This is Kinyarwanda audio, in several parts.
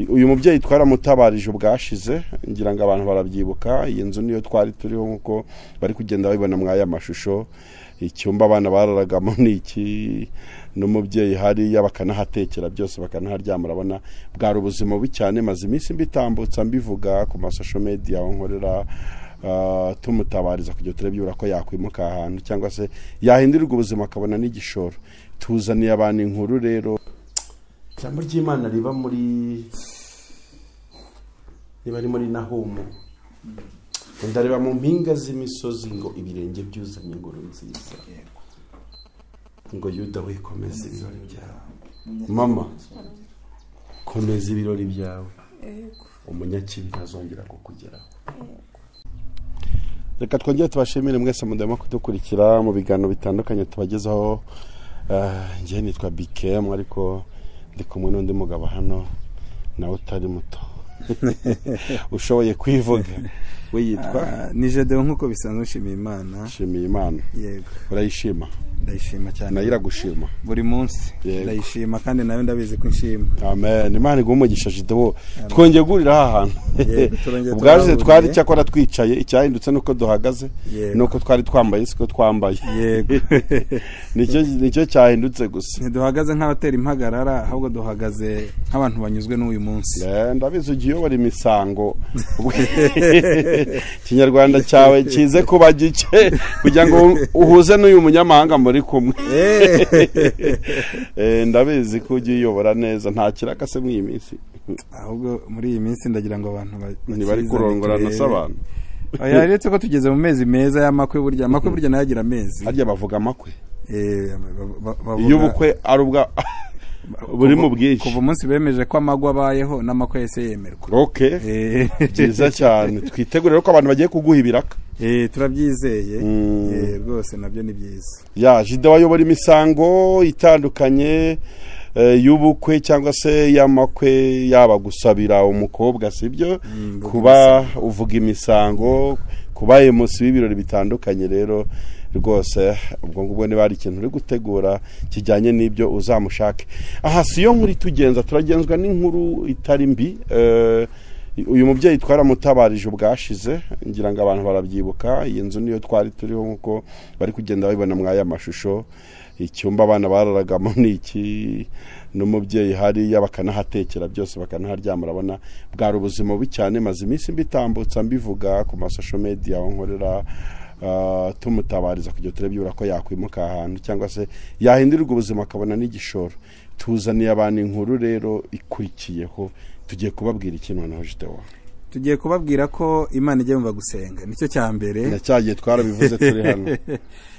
uyu mubyeyi twaramutabarije ubwashize ngira ngo abantu barabyibuka. Iyi nzu niyo twari turiho nkuko bari kugenda babibona mwaya mashusho. Icyumba abana bararagamo niki n'umubyeyi hariya bakanahatekera byose bakanaharyama. Urabona bwari ubuzima bubi cyane, maze iminsi mbitambutsa mbivuga ku social media aho nkorera tumutabariza kugira turebyura ko yakwimuka ahantu cyangwa se yahindurirwa ubuzima akabona n'igishoro. Tuzaniye abantu inkuru rero. Ijambo ry'Imana riba muri Nahumu. Ndareba mu mpinga z'imisozi ngo ibirenge byuzanye ingoro nziza. Ngo Yuda we komeza ibirori byawe. Mama komeza ibirori byawe. Umunyakibi ntazongera kukugeraho. Reka twongere tubashimire mwese mudema kudukurikira mu biganiro bitandukanye tubagezaho. Njye nitwa BKM ariko ndi kumwe n'undi mugabo hano nawe utari muto ushoboye kwivuga. We yitwa ni Jedeo nkuko bisanzwe. Nshimiye Imana. Shimiye Imana. Yego. Urayishima? Ndayishima cyane. Nayira gushima buri munsi. Ndayishima kandi nawe ndabizi ko nshima. Amen. Imana igumugisha Jedeo. Twongeye gurira ahantu. Ubwaje twari cyakora twicaye, icyahindutse nuko duhagaze nuko twari twambaye siko twambaye. Yego. Nicyo cyahindutse gusa. Ntiduhagaze nk'abatera impagarara ahubwo duhagaze nk'abantu banyuzwe n'uyu munsi. Ndabizi ugiye bari imisango. Kinyarwanda cyawe kize kuba gice kugira ngo uhuze n'uyu munyamahanga muri kumwe. Ndabizi ko ugiye uyobora neza nta kirakase mu iyi minsi. Ahubwo muri iyi minsi ndagira ngo abantu bari kurongorana s'abantu. Yaretse ko tugeze mu mezi meza y'amakwe. Burya amakwe burya nayagira amezi. Harya bavuga amakwe. Y'ubukwe ari ubwa buri mu bwinshi. Kuva umunsi bemeje ko amagwa abayeho n'amakwe yese yemerwa. Okay. Byiza cyane. Twitegurire ko abantu bagiye kuguha ibiraka. Turabyizeye. Rwose nabyo ni byiza. Jide wayobora imisango itandukanye y'ubukwe cyangwa se y'amakwe, yaba gusabira umukobwa sibyo, kuba uvuga imisango, kuba emusi w'ibirori bitandukanye. Rero rwose ubwo ngubwo niba ari ikintu uri gutegura kijyanye n'ibyo uzamushake. Aha siyo nkuru tugenza, turagenzwa n'inkuru itari mbi. Uyu mubyeyi twaramutabarije ubwashize ngira ngo abantu barabyibuka. Iyi nzu niyo twari turiho nkuko bari kugenda babibona mwaya mashusho. Icyumba abana bararagamo niki n'umubyeyi hariya bakanahatekera byose bakanaharyama. Urabona bwari ubuzima bubi cyane, maze iminsi mbitambutsa mbivuga ku social media aho nkorera tumutabariza kugira turebyura ko yakwimuka ahantu cyangwa se yahindurirwa ubuzima akabona n'igishoro. Tuzaniye abantu inkuru rero ikurikiyeho. Tugiye kubabwira ikintu naho Jedeo. Tugiye kubabwira ko Imana ijye yumva gusenga. Nicyo cya mbere. Nacyagiye twarabivuze turi hano.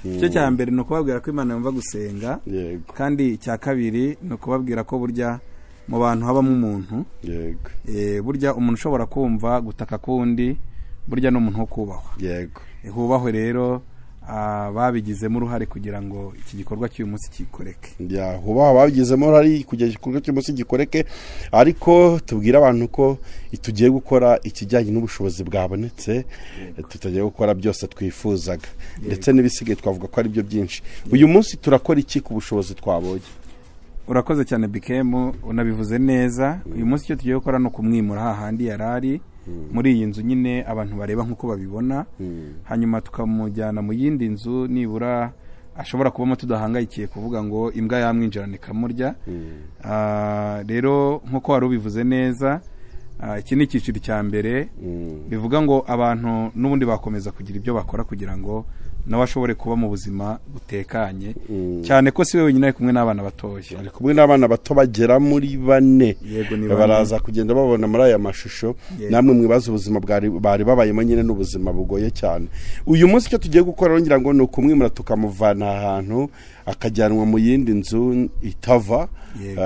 Icyo cya mbere no kubabwira ko Imana yumva gusenga. Yego. Kandi icya kabiri no kubabwira ko burya mu bantu habamo umuntu. Yego. Burya umuntu ushobora kumva gutaka kundi burya n'umuntu wo kubahwa. Yego. Hubahwe rero babigizemo uruhare kugira ngo iki gikorwa cy'uyu munsi kikoreke. Hubaho babigizemo uruhare kugira igikorwa cy'uyu munsi gikoreke, ariko tubwira abantu ko tugiye gukora ikijyanye n'ubushobozi bwabonetse. Tutagiye gukora byose twifuzaga, ndetse n'ibisigaye twavuga ko ari byo byinshi. Uyu munsi turakora iki ku bushobozi twabonye? Urakoze cyane BKM, unabivuze neza. Uyu munsi icyo tugiye gukora no kumwimura hahandi yarari muri iyi nzu nyine abantu bareba nkuko babibona. Hanyuma tukamujyana mu yindi nzu nibura ashobora kubamo tudahangayikiye kuvuga ngo imbwa yamwinjirana ikamurya. Rero nkuko wari ubivuze neza, iki ni icyiciro cya mbere. Bivuga ngo abantu n'ubundi bakomeza kugira ibyo bakora kugira ngo nawe ashobore kuba mu buzima butekanye. Cyane ko si we wenyine ari kumwe n'abana batoya. Ari kumwe n'abana bato bagera muri 4. Baraza kugenda babona muri aya mashusho. Namwe mwibaza ubuzima bari babayemo nyine n'ubuzima bugoye cyane. Uyu munsi icyo tugiye gukora ngira ngo ni ukumwimura tukamuvana ahantu akajyanwa mu yindi nzu itava.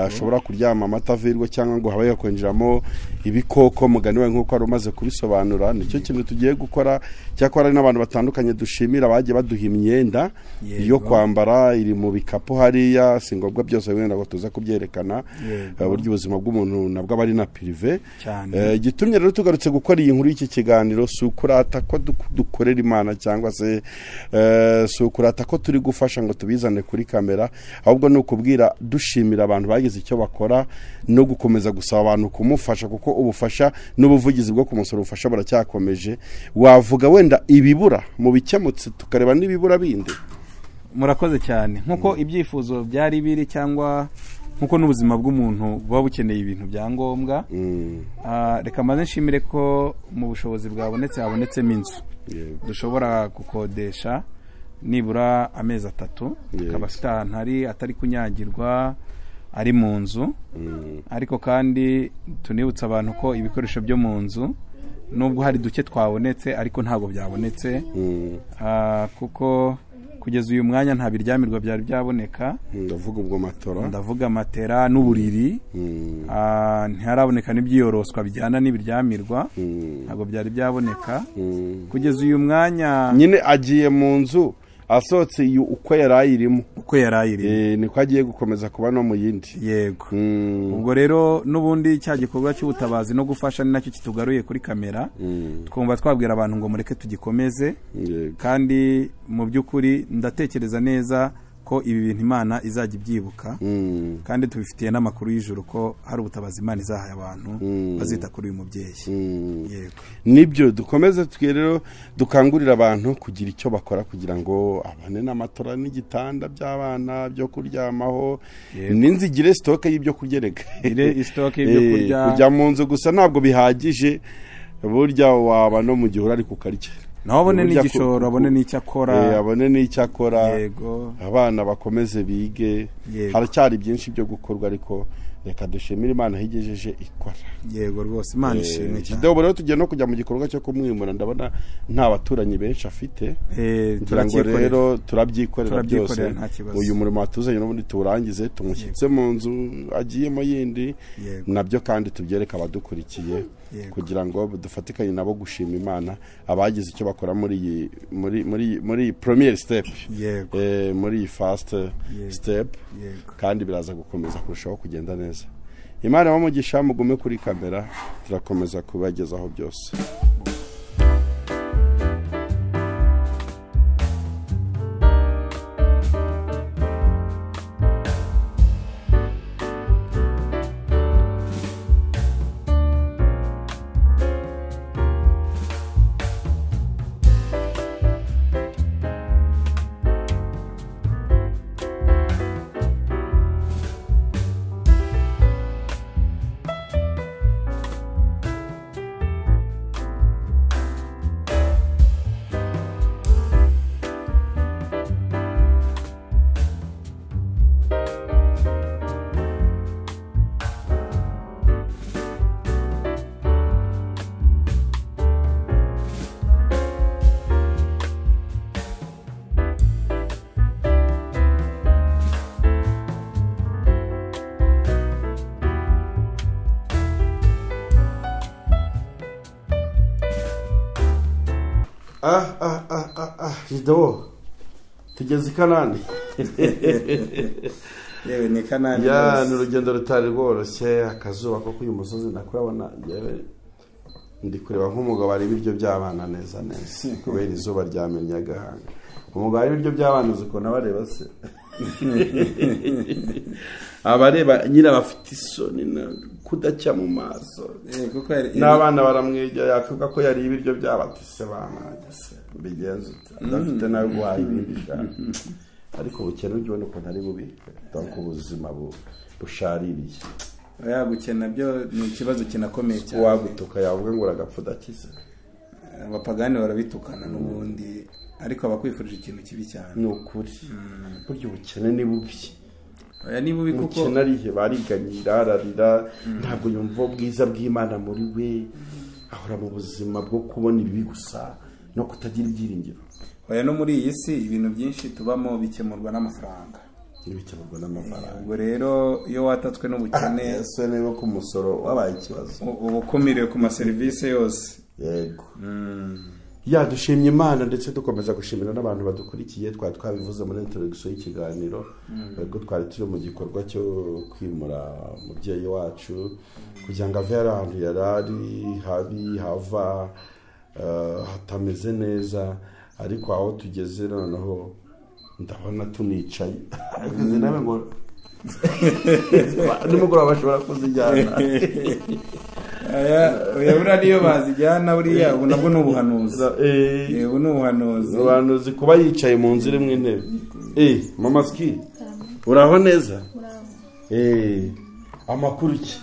Ashobora kuryama amatavirwa cyangwa ngo habaye kwinjiramo ibikoko mugani we nkuko ari umaze kubisobanura. Nicyo kintu tugiye gukora. Cyakora n'abantu batandukanye dushimira bagiye baduha imyenda yo kwambara iri mu bikapu hariya. Singobwa byose wenda ngo tuza kubyerekana buryo ubuzima bw'umuntu nabwo abari na prive. Gitumye rero tugarutse gukora iyi nkuru y'iki kiganiro sukurata ko dukorera Imana cyangwa se sukurata ko turi gufasha ngo tubizane kuri kamera, ahubwo ni ukubwira dushimira abantu bagize icyo bakora no gukomeza gusaba abantu kumufasha, kuko ubufasha n'ubuvugizi bwo kumusura ubufasha buracyakomeje. Wavuga wenda ibibura mu bikemutse tukareba n'ibibura bindi? Murakoze cyane. Nkuko ibyifuzo byari biri cyangwa nkuko n'ubuzima bw'umuntu buba bukeneye ibintu bya ngombwa, reka maze nshimire ko mu bushobozi bwabonetse habonetsemo inzu dushobora gukodesha nibura amezi 3, akaba afite ahantu atari kunyagirwa, ari mu nzu. Ariko kandi tunibutsa abantu ko ibikoresho byo mu nzu nubwo hari duke twabonetse ariko ntabwo byabonetse, kuko kugeza uyu mwanya nta biryamirwa byari byaboneka. Ndavuga ubwo matora, ndavuga matera n'uburiri, ntiharaboneka n'ibyiyoroswa bijyana n'ibiryamirwa, ntabwo byari byaboneka kugeza uyu mwanya. Nyine agiye mu nzu asohotse uko yarayirimo, niko agiye gukomeza kuba no mu yindi. Yego. Ubwo rero n'ubundi cya gikorwa cy'ubutabazi no gufasha ni nacyo kitugaruye kuri kamera, twumva twabwira abantu ngo mureke tugikomeze. Kandi mu by'ukuri ndatekereza neza ko ibi bintu Imana izajya ibyibuka, kandi tubifitiye n'amakuru y'ijuru ko hari ubutabazi Imana izahaye abantu bazita kuri uyu mubyeyi. Yego. Nibyo dukomeze rero dukangurira abantu kugira icyo bakora kugira ngo abane n'amatora n'igitanda by'abana byo kuryamaho, n'inzigire stoke y'ibyo kugereka. Stoke y'ibyo kurya. Kujya mu nzu gusa ntabwo bihagije, burya waba no mu gihuru ariko ukarya. Naho abone n'igishoro, abone n'icyo akora. Abone n'icyo akora. Yego. Abana bakomeze bige. Haracyari byinshi byo gukorwa, ariko reka dushimire Imana higejeje ikora. Yego rwose, Imana ishimwe cyane. Deo rero tugiye no kujya mu gikorwa cyo kumwimura, ndabona nta baturanyi benshi afite. Kugira ngo rero turabyikorera byose. Uyu murimo watuzanye n'ubundi turangize, tumushyitse mu nzu agiyemo yindi, nabyo kandi tubyereka abadukurikiye kugira ngo dufatikanye nabo gushima Imana abagize icyo bakora muri premier step, muri iyi first step, kandi biraza gukomeza kurushaho kugenda neza. Imana bamugisha, mugume kuri kamera, turakomeza kubagezaho byose. Jido tugeze Kanani. Yewe ni Kanani. Ya n'urugendo rutari rworoshye, akazuba ko kuyu musozi nakurabona, yewe ndi kureba nk'umugabo ari ibiryo by'abana neza kubera izuba ryamenya gahanga. Umugabo ari ibiryo by'abana uzikona bareba se. Abareba nyira bafite isoni kudacya mu maso, n'abana baramwegera yavuga ko yari ibiryo by'abatise bana bigenze ndafite nawe guhaye ibindi cyane, ariko ubukene ujyone ko ntari bubi, donc ubuzima bushaririye. Gukena byo ni ikibazo kinakomeye cyane. Wagutuka yavuga ngo uragapfa udakize. Abapagani barabitukana n'ubundi, ariko abakwifurije ikintu kibi cyane. Ni ukuri. Buryo ubukene ni bubi. Ni bubi kuko ubukene arihe bariganyira ararira, ntabwo yumva ubwiza bw'Imana muri we, ahora mu buzima bwo kubona ibibi gusa no kutagira ibyiringiro. No muri iyi si ibintu byinshi tubamo bikemurwa n'amafaranga. Bikemurwa n'amafaranga. Ubwo rero iyo watatswe n'ubukene, ese niba ku musoro wabaye ikibazo, ubukumiriwe ku maserivisi yose. Yego. Dushimye Imana, ndetse dukomeza gushimira n'abantu badukurikiye. Twabivuze muri introduction y'ikiganiro, ubwo twari turi mu gikorwa cyo kwimura umubyeyi wacu kugira ngo ave ahantu yarari habi hava hatameze neza, ariko aho tugeze noneho ndabona tunicaye izi nawe ngo nimugoroba bashobora kuzijyana buriya niyo bazijyana buriya ubu nabwo ni ubuhanuzi ubu ni ubuhanuzi kuba yicaye mu nzira imwe intebe mama ski uraho neza amakuru iki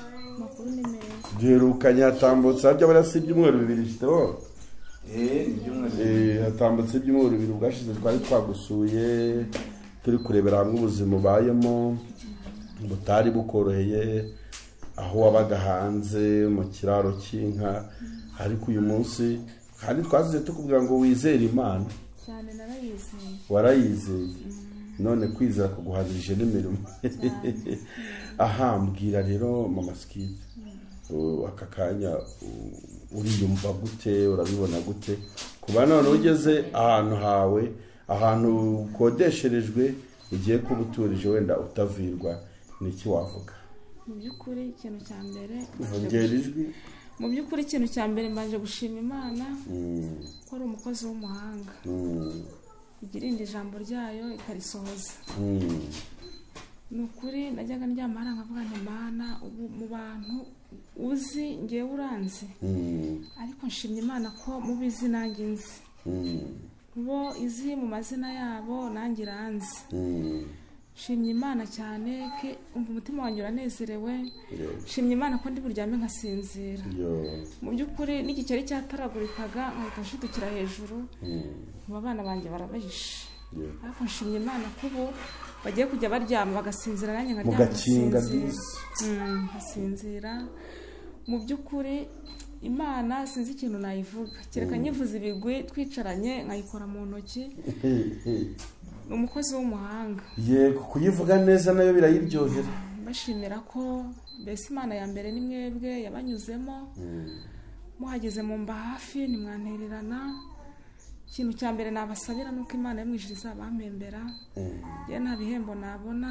duherukanye hatambutse harya barasi ibyumweru 2 Jideo hatambutse ibyumweru 2 bwashize twari twagusuye turi kurebera hamwe ubuzima ubayemo butari bukoroheye aho wabaga hanze mu kiraro cy'inka ariko uyu munsi kandi twazize tukubwira ngo wizere Imana cyane narayizeye warayizeye none kwizera kuguhazirije n'imirimo mbwira rero mama ski aka kanya uriyumva gute urabibona gute kuba none ugeze ahantu hawe ahantu ukodesherejwe ugiye kubuturije wenda utavirwa niki wavuga mu by'ukuri ikintu cya mbere mu by'ukuri ikintu cya mbere mbanje gushima Imana ko ari umukozi w'umuhanga igira indi jambo ryayo ikarisohoza ni ukuri najyaga ndyamara nkavuga nti Imana ubu mu bantu uzi ngewe uranzi ariko nshimye Imana ko mubizi nanjye nzi bo izi mu mazina yabo nanjye iranzi shimye Imana cyane ke umva umutima wanjye uranezerewe shimye Imana ko ndi buryame nkasinzira mu by'ukuri n'igikeri cyataragurikaga nkahita nshidukira hejuru mu bana banjye barabahishe ariko nshimye Imana ko ubu bagiye kujya baryama bagasinzira nanjye nkasinzira mu by'ukuri Imana sinzi ikintu nayivuga kereka nyivuza ibigwi twicaranye nkayikora mu ntoki umukozi w'umuhanga yego kuyivuga neza nayo birayiryohera bashimira ko mbese Imana ya mbere ni mwebwe yabanyuzemo muhageze mu mba hafi nimwantererana ikintu cya mbere nabasabira nuko Imana yo mwijuru izabampembera ye nta bihembo nabona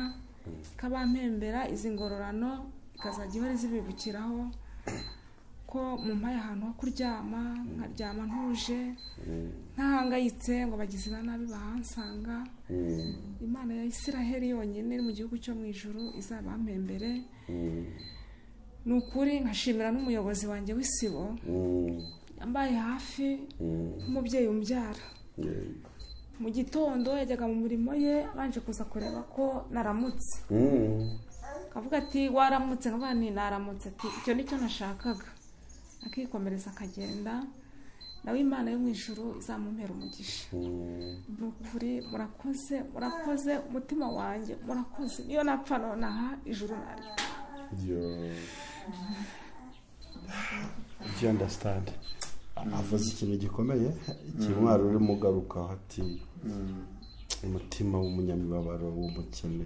kabampembera izi ngororano ikazajya ihora zibibukiraho ko mu mpaye ahantu ho kuryama nkaryama ntuje ntahangayitse ngo bagize nabi bahansanga Imana ya Isiraheli yonyine iri mu gihugu cyo mu ijuru izabampembere ni ukuri nkashimira n'umuyobozi wanjye w'isibo yambaye hafi nk'umubyeyi umbyara mu gitondo yajyaga mu murimo ye abanje kuza kureba ko naramutse akavuga ati waramutse nkavuga nti naramutse ati icyo nicyo nashakaga akikomereza akagenda nawe Imana yo mu ijuru izamumpera umugisha n'ukuri murakoze umutima wanjye murakoze niyo napfa nonaha ijuru naryo you understand avuze ikintu gikomeye ikimwaro uri mugaruka ati umutima w'umunyamibabaro w'umukene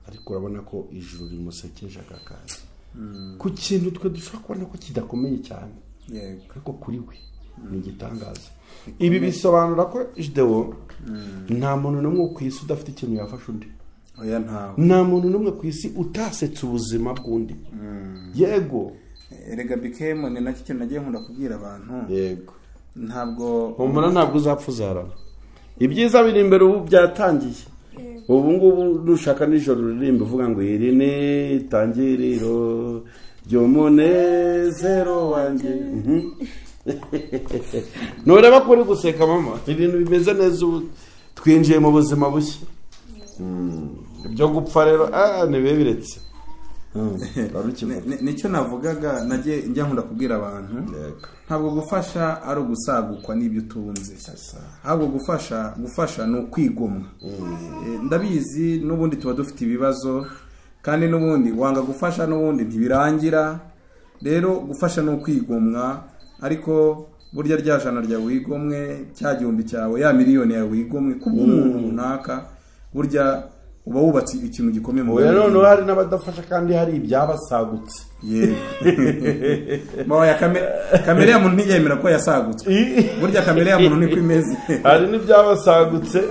ariko urabona ko ijuru rimusekeje akakazi ku kintu twe dushobora kubona ko kidakomeye cyane ariko kuri we ni igitangaza ibi bisobanura ko Jideo nta muntu n'umwe ku isi udafite ikintu yafasha undi nta muntu n'umwe ku isi utasetse ubuzima bw'undi yego erega bikemo ni nacyo kintu nagiye nkunda kubwira abantu yego ntabwo uzapfa uzarara ibyiza biri imbere ubu byatangiye ubu ngubu nushaka nijoro uririmba uvuga ngo iri ni itangiriro ry'umunezero wanjye ntureba ko uri guseka mama ibintu bimeze neza ubu twinjiye mu buzima bushya ibyo gupfa rero nibibe biretse nicyo navugaga njya nkunda kubwira abantu ntabwo gufasha ari ugusagukwa n'ibyo utunze ahubwo gufasha ni ukwigomwa ndabizi n'ubundi tuba dufite ibibazo kandi n'ubundi wanga gufasha n'ubundi ntibirangira rero gufasha ni ukwigomwa ariko burya rya jana ryawe wigomwe cya gihumbi cyawe ya miliyoni yawe wigomwe kubw'umuntu runaka burya uba wubatse ikintu gikomeye mu none hari n'abadafasha kandi hari ibyabasagutse Moya kamere ya muntu ntiyemera ko yasagutswe. Burya kamere ya muntu niko imeze. Hari n'ibyabasagutse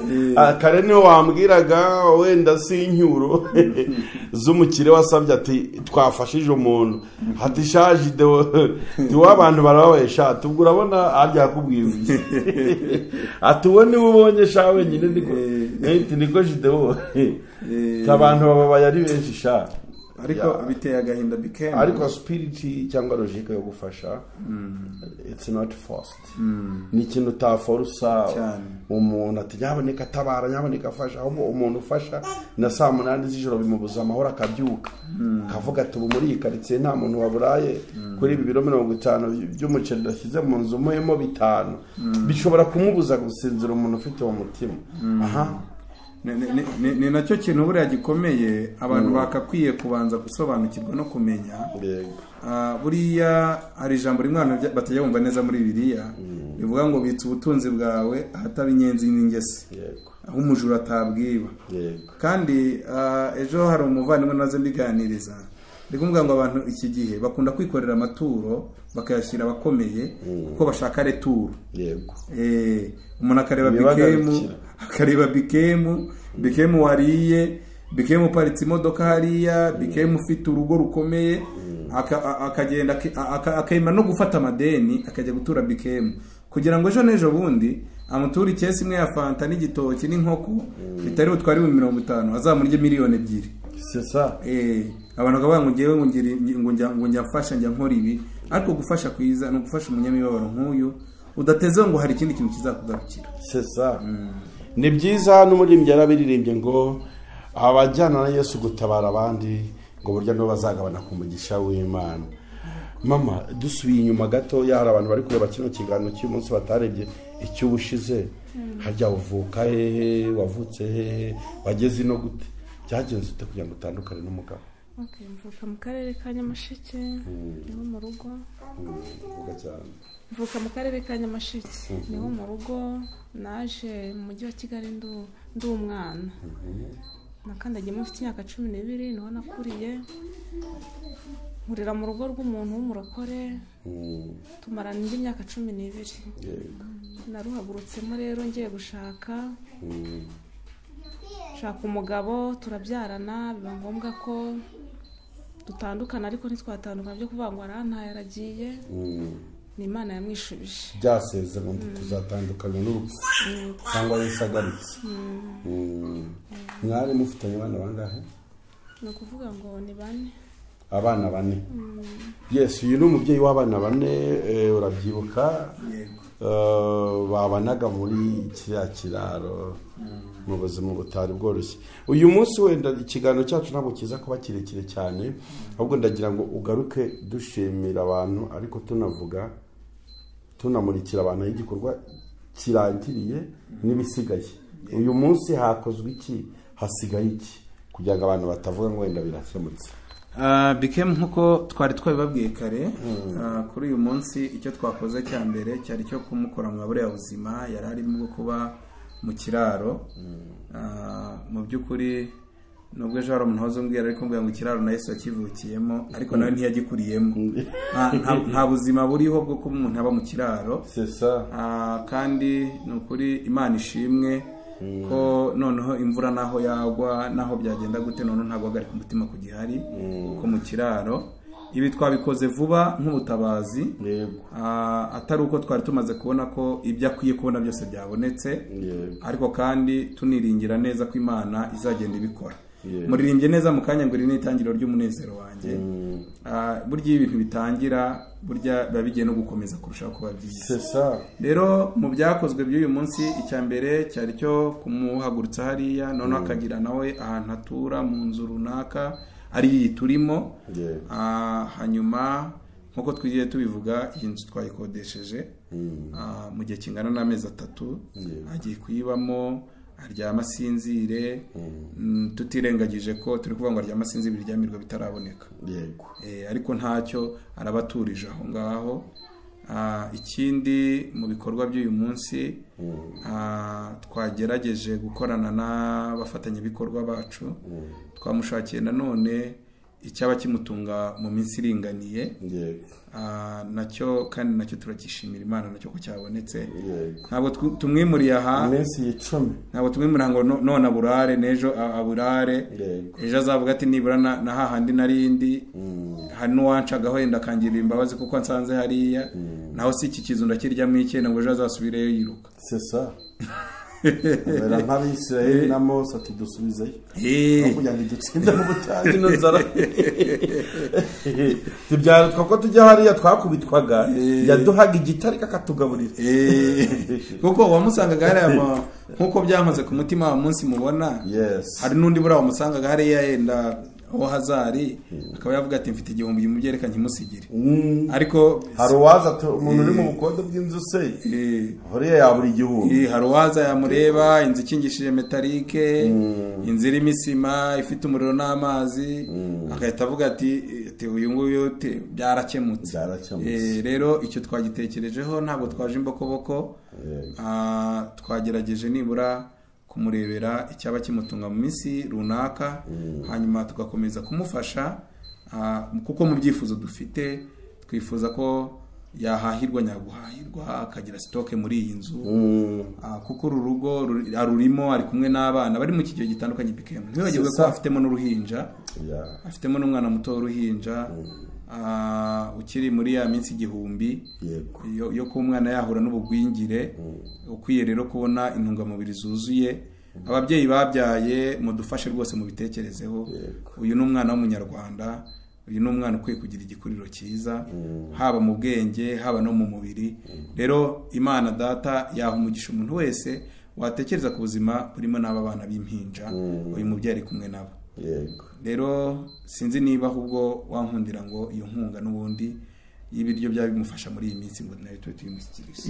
kare niho wambwiraga wenda si incyuro z'umukire wasabye ati twafashije umuntu hati shaje de w'abantu barabaye shati ubwo urabona harya kubwiza ati uwo ni ubonye sha wenyine niko jideo abantu babaye ari benshi sha ariko biteye agahinda bikema ariko spirit cyangwa logique yo gufasha it's not forced ni ikintu utaforsa umuntu ati nyaboneka tabara nyaboneka afasha ahubwo umuntu ufasha na saa 8 z'ijoro bimubuza amahoro akabyuka kavuga ati ubu muri ikaritsiye nta muntu waburaye kuri 250 by'umuceri dashyize mu nzu moyemo 5 bishobora kumubuza gusinzira umuntu ufite uwo mutima ni nacyo kintu buriya gikomeye abantu bakakwiye kubanza gusobanukirwa no kumenya buriya hari ijambo rimwe batajya bumva neza muri Bibiliya bivuga ngo bitse ubutunzi bwawe ahataba inyenzi n'ingese aho umujura atabwiba kandi ejo hari umuvandimwe naze mbiganiriza ndikumvuga ngo abantu iki gihe bakunda kwikorera amaturo bakayashyira abakomeye kuko bashaka returo umuntu akareba bikemu wariye bikemu paritse imodoka hariya bikemu ufite urugo rukomeye akagenda akayima no gufata amadeni akajya gutura bikemu kugira ngo ejo n'ejo bundi amutura ikesi imwe ya fanta n'igitoki n'inkoko bitari butwari 50 azamurye miliyoni 2 sesa abantu bakavuga ngo ngewe ngo njyafasha njya nkora ibi ariko gufasha kwiza no gufasha umunyamibabaro nk'uyu udateze ngo hari ikindi kintu kizakugarukira sesa ni byiza n'umuririmbyi yarabiririmbye ngo abajyana na Yesu gutabara abandi ngo burya no bazagabana ku mugisha w'Imana. Mama dusubiye inyuma gato yari abantu bari kureba kino kiganiro cy'umunsi batarebye icyo ubushize hajya uvuka hehe wavutse hehe wageze no gute byagenze ute kugira ngo utandukane n'umugabo? Mvuka mu karere ka Nyamasheke niho mu rugo. Mvuka mu karere ka Nyamasheke niho mu rugo naje mu mujyi wa Kigali ndi umwana. Nakandagiye mfite imyaka 12 niho nakuriye. Nkurira mu rugo rw'umuntu w'umurokore tumarana indi myaka 12. Naruhagurutsemo rero ngiye gushaka umugabo turabyarana biba ngombwa ko dutandukana ariko ntitwatandukana byo kuvuga ngo arantaye yaragiye ni Imana yamwishubije byaseze ngo tuzatandukana n'urupfu cyangwa yisagaritse. Mwari mufitanye abana bangahe? No kuvuga ngo ni 4. Abana 4. Yes, uyu ni umubyeyi w'abana 4 urabyibuka babanaga muri kiriya kiraro mu buzima butari bworoshye. Uyu munsi wenda ikiganiro cyacu ntabwo kiza kuba kirekire cyane ahubwo ndagira ngo ugaruke dushimira abantu ariko tunamurikira abantu igikorwa kirangiriye n'ibisigaye. Uyu munsi hakozwe iki hasigaye iki kugira ngo abantu batavuga ngo wenda birakemutse? Bikemu nkuko twari twabibabwiye kare kuri uyu munsi icyo twakoze cya mbere cyari cyo kumukora mu buriya buzima yari arimo kuba mu kiraro. Mu by'ukuri nubwo ejo hari umuntu wazombwira ariko mbwira ngo ikiraro na Yesu yakivukiyemo ariko nawe ntiyagikuriyemo. Nta buzima buriho bwo kuba umuntu aba mu kiraro. Kandi ni ukuri Imana ishimwe ko noneho imvura naho yagwa naho byagenda gute none ntabwo agarika umutima ku gihari ko mu kiraro. Ibi twabikoze vuba nk'ubutabazi atari uko twari tumaze kubona ko ibyo akwiye kubona byose byabonetse ariko kandi tuniringira neza ko Imana izagenda ibikora. Muririmbye neza mu kanya ngo iri ni itangiriro ry'umunezero wanjye. Burya ibintu bitangira burya biba bigiye no gukomeza kurushaho kuba byiza. Rero mu byakozwe by'uyu munsi icya mbere cyari cyo kumuhagurutsa hariya none akagira nawe ahantu atura mu nzu runaka ari turimo. Hanyuma nkuko twigiye tubivuga iyi nzu twayikodesheje mu gihe kingana n'amezi 3 agiye kuyibamo aryama sinzire tutirengagije ko turi kuvuga ngo aryama sinzire biryamirwa bitaraboneka. Ariko ntacyo arabaturije aho ngaho. Ikindi mu bikorwa by'uyu munsi twagerageje gukorana n'abafatanyabikorwa bacu twamushakiye nanone icyaba kimutunga mu minsi iringaniye. Yego. Nacyo kandi nacyo turakishimira Imana nacyo ko cyabonetse. Ntabwo tumwimuriye aha iminsi 10. Ntabwo tumwimuriye ngo none aburare nejo aburare. Ejo azavuga ati nibura na hahandi narindi. Hari n'uwancagaho yenda akangirira imbabazi kuko nsanze hariya. Naho si iki kizu ndakiryamo icyenda ngo ejo azasubireyo yiruka. C'est ça. Abera nk'Abisirayeli na Mose ati dusubizeyo. Kugira ngo dutsinda mu butayu no nzara. Tubyarutwa ko tujya hariya twakubitwaga yaduhaga igitari kakatugaburira. Kuko wamusangaga hariya nkuko byamaze ku mutima wa munsi mubona. Hari n'undi bura wamusangaga hariya yenda aho hazari akaba yavuga ati mfite igihumbi mubyereka nkimusigire. Ariko hari waza umuntu uri mu bukondo bw'inzu se horiya yaburi igihumbi. Hari waza yamureba inzu ikingishije metalike, inzu irimo isima ifite umuriro n'amazi, akahita avuga ati uyu nguyu byarakemutse. Rero icyo twagitekerejeho ntabwo twaje imbokoboko. Twagerageje nibura kumurebera icyaba kimutunga mu minsi runaka, hanyuma tugakomeza kumufasha kuko mu byifuzo dufite twifuza ko yahahirwa nyaguhahirwa akagira stoke muri iyi nzu. Kuko uru rugo arurimo ari kumwe n'abana bari mu kigero gitandukanye bikemu. Ntibagirwe ko afitemo n'uruhinja, afitemo n'umwana muto w'uruhinja ukiri muri ya minsi 1000 yo ko umwana yahura n'ubugwingire. Ukwiye rero kubona intungamubiri zuzuye. Ababyeyi babyaye mudufashe rwose mu bitekerezeho. Uyu ni umwana w'umunyarwanda, uyu ni umwana ukwiye kugira igikuriro cyiza haba mu bwenge haba no mu mubiri. Rero Imana data yaha umugisha umuntu wese watekereza ku buzima burimo n'aba bana b'impinja uyu mubyeyi ari kumwe nabo. Rero sinzi niba ahubwo wankundira ngo iyo nkunga n'ubundi y'ibiryo byabimufasha muri iyi minsi ngo nayo tuyimushyikirize.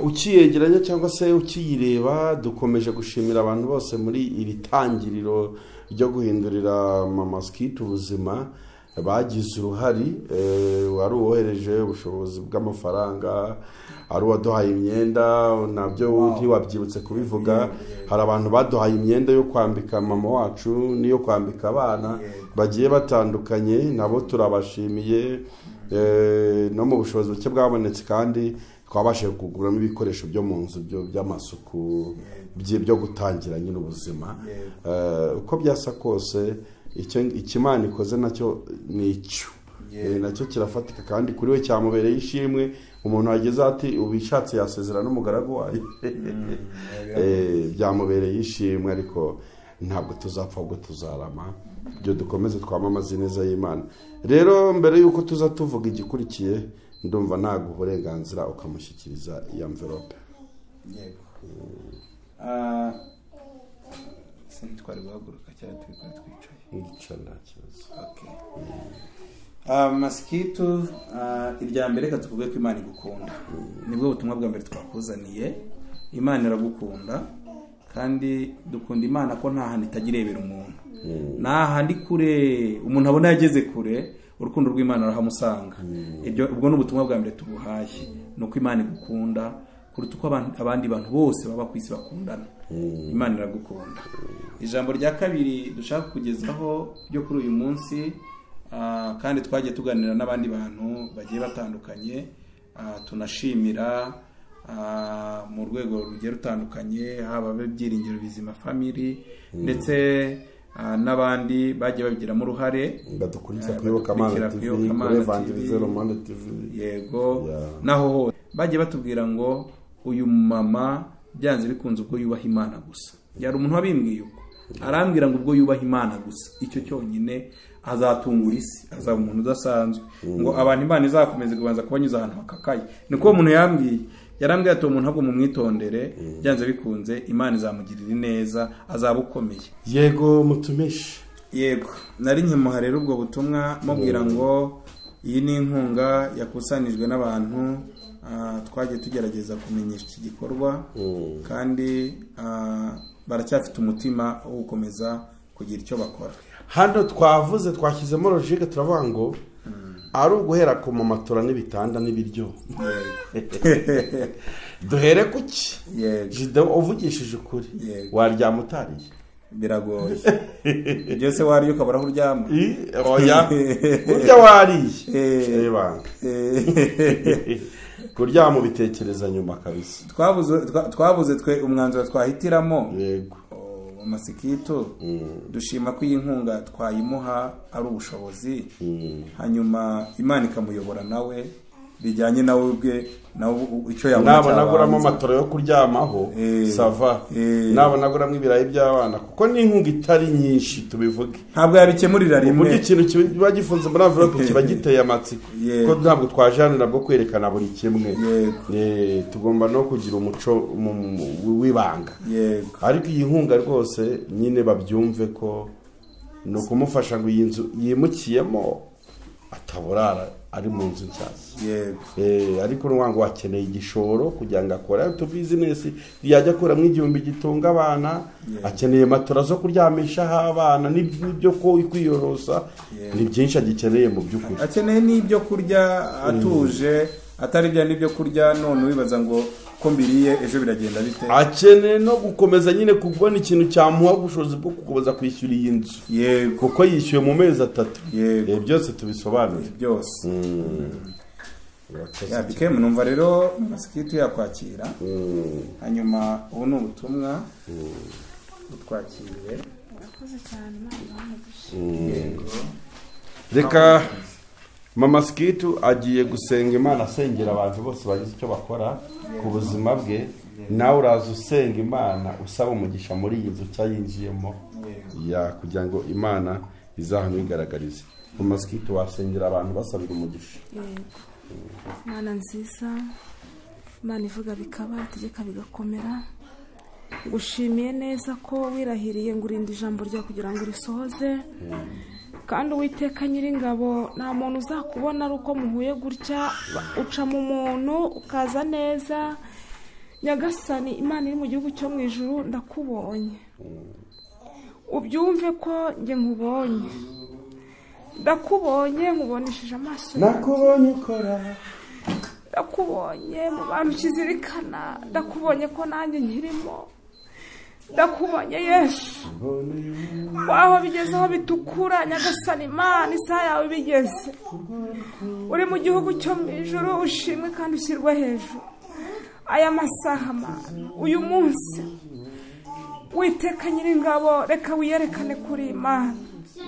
Ukiyegeranya cyangwa se ukiyireba, dukomeje gushimira abantu bose muri iri tangiriro ryo guhindurira Mama Skit ubuzima bagize uruhari. Wari uwohereje ubushobozi bw'amafaranga, ari uwaduhaye imyenda, nabyo ntiwabyibutse kubivuga. Hari abantu baduhaye imyenda yo kwambika mama wacu niyo kwambika abana bagiye batandukanye, nabo turabashimiye. No mu bushobozi buke bwabonetse kandi twabashije kuguramo ibikoresho byo mu nzu by'amasuku byo gutangira nyine ubuzima. Uko byasa kose ikimana ikoze nacyo ni icyo nacyo kirafatika kandi kuri we cyamubereye ishimwe. Umuntu wageze ati ubishatse yasezerana n'umugaragu wayo. Byamubereye ishimwe, ariko ntabwo tuzapfa ubwo tuzarama. Byo dukomeze twamamaza neza y'Imana. Rero mbere yuko tuza tuvuga igikurikiye, ndumva naguha uburenganzira ukamushyikiriza iyi envelope. Twari guhaguruka cyane twicaye. Nta kibazo. Maskitu irya mbere reka tuvuge ko Imana igukunda. Nibwo butumwa bwa mbere twakuzaniye. Imana iragukunda kandi dukunda Imana ko nta handi itagirebera umuntu. Nta handi kure umuntu abona yageze kure, urukundo rw'Imana rahamusanga. Ubwo n'ubutumwa bwa mbere tubuhaye nuko Imana igukunda kuruta uko abandi bantu bose baba ku isi bakundana. Imana iragukunda. Ijambo rya kabiri dushaka kugezaho ryo kuri uyu munsi, kandi twagiye tuganira n'abandi bantu bagiye batandukanye, tunashimira mu rwego rugiye rutandukanye, haba Byiringiro Bizima family ndetse n'abandi bagiye babigiramo uruhare badukurikira kuri Yokamana TV, kuri Evangelize Romane TV. Yego, naho ho bagiye batubwira ngo uyu mama byanze bikunze ubwo yubaha Imana gusa. Yari umuntu wabimbwiye uko arambwira ngo ubwo yubaha Imana gusa icyo cyonyine azatungura isi, azaba umuntu udasanzwe. Ngo abantu Imana izakomeza kubanza kubanyuza ahantu hakakaye. Niko umuntu yarambwiye ati umuntu ahubwo mu mwitondere, byanze bikunze Imana izamugirira neza, azaba ukomeye. Yego mutumishi. Yego, nari nkimuha rero ubwo butumwa mubwira ngo iyi ni inkunga yakusanijwe n'abantu twagiye tugerageza kumenyesha iki gikorwa, kandi baracyafite umutima wo gukomeza kugira icyo bakora. Hano twavuze twashyizemo logique, turavuga ngo ari uguhera ku mamatora n'ibitanda n'ibiryo. Duhere kuki? Jide uvugishije ukuri waryamutariye. biragoye byose wariye ukabura aho uryama oya kurya wariye banga kuryama ubitekereza nyuma kabisa twabuze twe umwanzuro twahitiramo yego amasikito dushima ko iyi nkunga twayimuha ari ubushobozi hanyuma Imana ikamuyobora nawe bijyanye nawe ubwe nawe icyo yabona nabonaguramo amatora yo kuryamaho sava nabonaguramo ibirayi by'abana kuko ni inkunga itari nyinshi tubivuge ntabwo yabikemurira rimwe uburyo ikintu kiba gifunze muri envelope kiba giteye amatsiko ko ntabwo twaje hano nabwo kwerekana buri kimwe tugomba no kugira umuco w'ibanga ariko iyi nkunga rwose nyine babyumve ko ni ukumufasha ngo iyi nzu yimukiyemo ataburara ari mu nzu nshyashya ariko n'uwango wakeneye igishoro kugira ngo akore utu business yajya akuramo 1,000 gitunga abana akeneye matora zo kuryamishaho abana n'ibyo ko kwiyorosa ni byinshi agikeneye mu by'ukuri akeneye n'ibyo kurya atuje atari bya n'ibyo kurya none wibaza ngo ko mbiriye ejo biragenda bite akeneye no gukomeza nyine kubona ikintu cyamuha ubushobozi bwo gukomeza kwishyura iyi nzu kuko yishyuye mu mezi 3 byose tubisobanure byose Bikemu numva rero masikito yakwakira hanyuma ubu ni ubutumwa utwakiriye murakoze cyane reka mama Skitu agiye gusenga Imana asengera abantu bose bagize icyo bakora ku buzima bwe nawe uraza usenga Imana usaba umugisha muri iyi nzu cyayinjiyemo kugira ngo Imana izahamwigaragarize mama Skitu wasengera abantu basabira umugisha Imana nziza Imana ivuga bikaba itegeka bigakomera gushimiye neza ko wirahiriye ngo urinde ijambo rya kugira ngo risohoze kandi Uwiteka Nyiringabo nta muntu uzakubona ari uko muhuye gutya uca mu muntu ukaza neza Nyagasani Imana iri mu gihugu cyo mu ijuru ndakubonye ubyumve ko nge nkubonye ndakubonye nkubonishije amaso nakubonye ukora ndakubonye mu bantu kizirikana ndakubonye ko nanjye nkirimo ndakubonye Yesu waho bigeze aho bitukura Nyagasani Imana isaha yawe bigeze uri mu gihugu cyo mu ijuru ushimwe kandi ushyirwe hejuru aya masaha uyu munsi Uwiteka Nyiringabo reka wiyerekane kuri Imana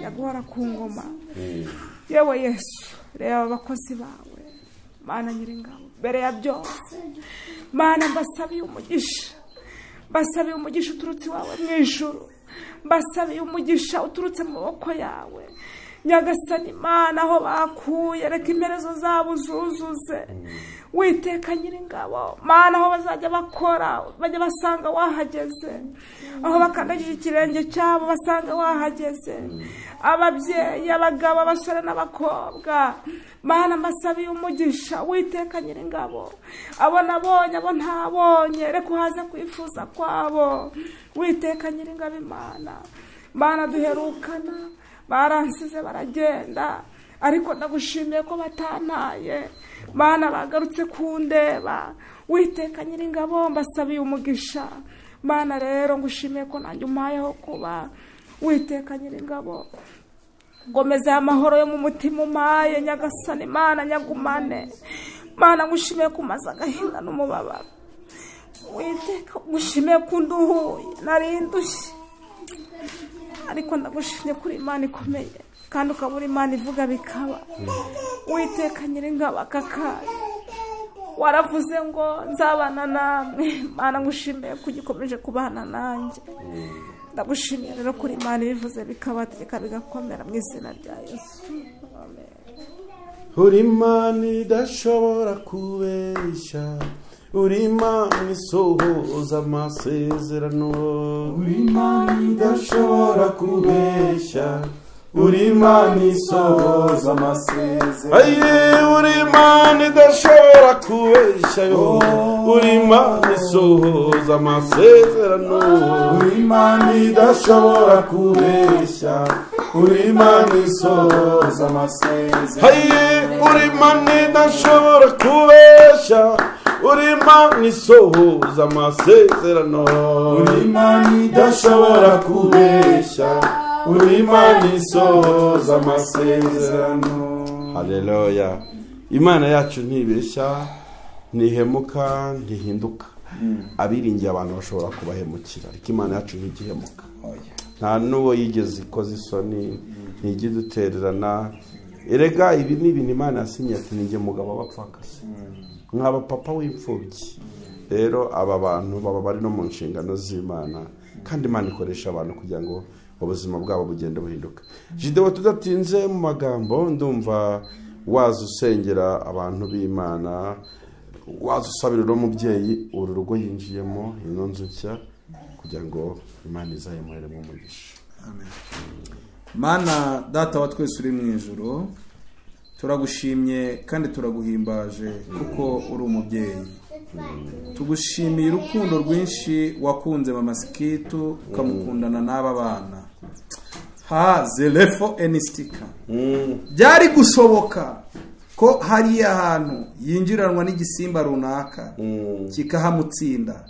yaguhora ku ngoma yewe Yesu reba abakozi bawe Mana Nyiringabo mbere ya byose Mana mbasabiye umugisha uturutse iwawe mu ijuru mbasabiye umugisha uturutse mu maboko yawe Nyagasani Imana aho bakuye reka imperezo zabo zuzuze Uwiteka Nyiringabo Mana aho bazajya bakora bajya basanga wahageze aho bakandagije ikirenge cyabo basanga wahageze ababyeyi abagabo abasore n'abakobwa Mana mbasabiye umugisha Uwiteka Nyiringabo abo nabonye abo ntabonye reka uhaze kwifuza kwabo Uwiteka Nyiringabo Imana duherukana baransize baragenda ariko ndagushimiye ko batantaye Mana bagarutse kundeba Uwiteka Nyiringabo mbasabiye umugisha Mana rero ngushimiye ko nanjye umpayeho kuba Uwiteka Nyiringabo ngomeza amahoro yo mu mutima umpaye Nyagasani Mana nyagumane Mana ngushimiye kumaza agahinda n'umubabaro Uwiteka ngushimiye kunduhuye narindushye ariko ndagushimye kuri Imana ikomeye kandi ukabura Imana ivuga bikaba Uwiteka Nyiringabo akakari waravuze ngo nzabana namwe Mana ngushimiye kugikomeje kubana nanjye ndagushimiye rero kuri Imana ibivuze bikaba tegeka bigakomera mu izina rya Yesu amen uri Imana idashobora kubeshya uri Imana isohoza amasezerano uri Imana idashobora kubeshya uri Imana isohoza amasezerano uri Imana idashobora kubeshya uri Imana isohoza amasezerano uri Imana idashobora kubeshya uri Imana isohoza amasezerano uri Imana idashobora kubeshya uri Imana isohoza amasezerano, uri Imana idashobora kubeshya, uri Imana isohoza amasezerano. Haleluya. Imana yacu ntibeshya, ntihemuka, ntihinduka. Abiringiye abantu bashobora kubahemukira, ariko Imana yacu ntigihemuka. Nta n'uwo yigeze ikoze isoni, ntigidutererana. Erega ibi ni ibintu Imana yasinye ati ninjye mugabo w'abapfakazi, nk'aba papa w'imfubyi. Rero aba bantu baba bari no mu nshingano z'Imana, kandi Imana ikoresha abantu kugira ngo ubuzima bwabo bugende buhinduka. Jidewo, tudatinze mu magambo, ndumva waza usengera abantu b'Imana, waza usabira umubyeyi uru rugo yinjiyemo, ino nzu nshya, kugira ngo Imana izayimuheremo umugisha. Amen. Mana data wa twese uri mu ijuru, turagushimye kandi turaguhimbaje kuko uri umubyeyi. Tugushimiye urukundo rwinshi wakunze mama Sikitu, ukamukundana n'aba bana. Zelefo enistika. Byari gushoboka ko hari ahantu yinjiranwa n'igisimba runaka kikahamutsinda.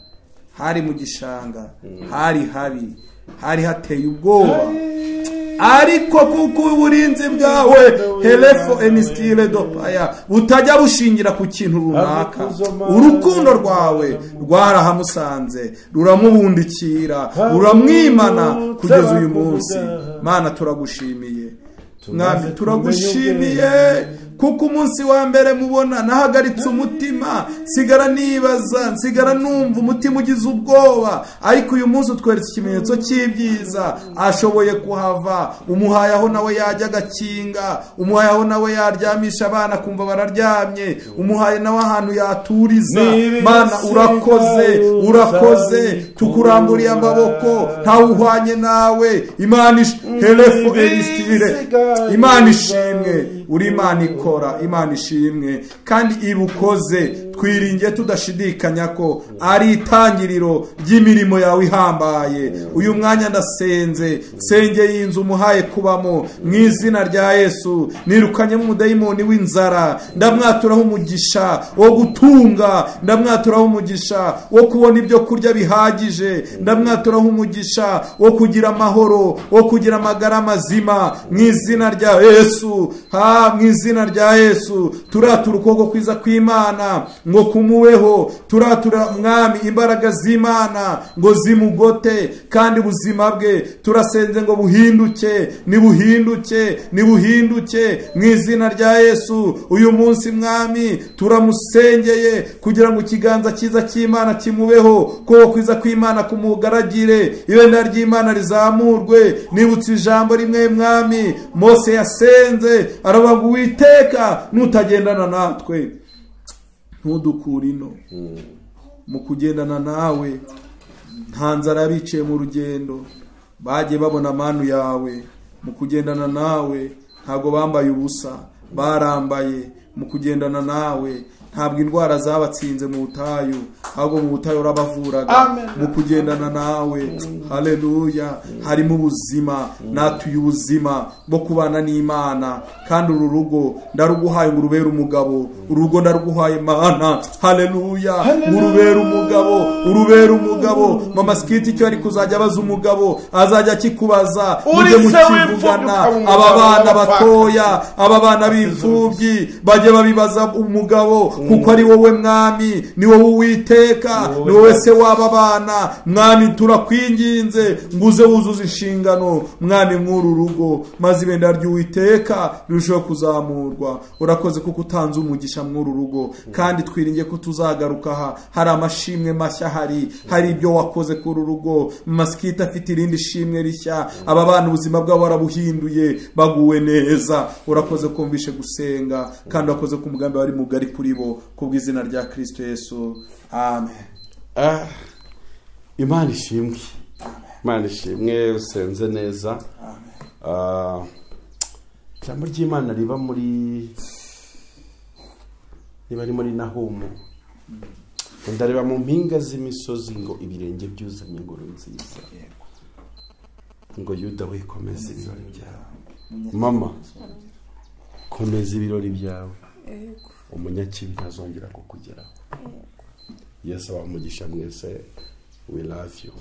Hari mu gishanga, hari habi, hari hateye ubwoba. Ariko kuko uburinzi bwawe helefo enistile dopaya butajya bushingira ku kintu runaka, urukundo rwawe rwarahamusanze, ruramubundikira, ruramwimana kugeza uyu munsi. Mana turagushimiye, Mwami turagushimiye kuko umunsi wa mbere mubona nahagaritse umutima, sigara nibaza, nsigara numva umutima ugize ubwoba, ariko uyu munsi utweretse ikimenyetso cy'ibyiza. Ashoboye kuhava, umuhaye aho nawe yajya agakinga, umuhaye aho nawe yaryamisha abana kumva bararyamye, umuhaye nawe ahantu yaturiza. Mana urakoze, urakoze, tukuramburiye amaboko, ntawe uhwanye nawe. Imana helefo elistire, Imana ishimwe, uri Imana ikora, Imana ishimwe kandi ibukoze. Twiringiye tudashidikanya ko ari itangiriro ry'imirimo yawe ihambaye. Uyu mwanya ndasenze, sengeye inzu umuhaye kubamo mu izina rya Yesu. Nirukanye mu mudayimoni w'inzara, ndamwaturaho umugisha wo gutunga, ndamwaturaho umugisha wo kubona ibyo kurya bihagije, ndamwaturaho umugisha wo kugira amahoro, wo kugira amagara mazima mu izina rya Yesu. Mu izina rya Yesu turatura ukuboko kwiza kw'Imana ngo kumuweho, turatura Mwami imbaraga z'Imana ngo zimugote, kandi ubuzima bwe turasenze ngo buhinduke, nibuhinduke, nibuhinduke mu izina rya Yesu. Uyu munsi Mwami turamusengeye kugira ngo ikiganza cyiza cy'Imana kimubeho, ukuboko kwiza kw'Imana kumugaragire, ibendera ry'Imana rizamurwe. Nibutse ijambo rimwe Mwami Mose yasenze, aravuga ngo Uwiteka nutagendana natwe ntudukure ino. Mu kugendana nawe nta nzara biciye mu rugendo, bagiye babona amanu yawe. Mu kugendana nawe ntago bambaye ubusa, barambaye. Mu kugendana nawe ntabwo indwara zabatsinze mu butayu, ahubwo mu butayu urabavuraga. Mu kugendana nawe haleluya harimo ubuzima, natuye ubuzima bwo kubana n'Imana. Kandi uru rugo ndaruguhaye ngo urubere umugabo, urugo ndaruguhaye Mana, haleluya, urubere umugabo, urubere umugabo. Mama Sikitu icyo ari kuzajya abaza umugabo azajya kikubaza, mujye mukivugana. Aba bana batoya, aba bana b'imfubyi bajye babibaza umugabo, kuko ari wowe Mwami, ni wowe Uwiteka, ni wowe se w'aba bana. Mwami turakwinginze ngo uze wuzuza inshingano Mwami mw'uru rugo, maze ibendera ry'Uwiteka rirusheho kuzamurwa. Urakoze kuko utanze umugisha mw'uru rugo, kandi twiringiye ko tuzagaruka aha hari amashimwe mashya, hari ibyo wakoze kuri uru rugo. Mama Sikitu afite irindi shimwe rishya, aba bana ubuzima bwabo barabuhinduye, baguwe neza. Urakoze kumvishe gusenga, kandi urakoze ko umugambi wari mugari kuri bo, kubw'izina rya Kristo Yesu, amen. Imana ishimwe, Imana ishimwe, usenze neza. Ijambo ry'Imana riba muri Nahumu, ndareba mu mpinga z'imisozi ngo ibirenge byuzanye ingoro nziza, ngo Yuda we komeza ibirori byawe. Mama komeza ibirori byawe, umunyakibi ntazongera kukugeraho. yesu abamugisha mwese we love you.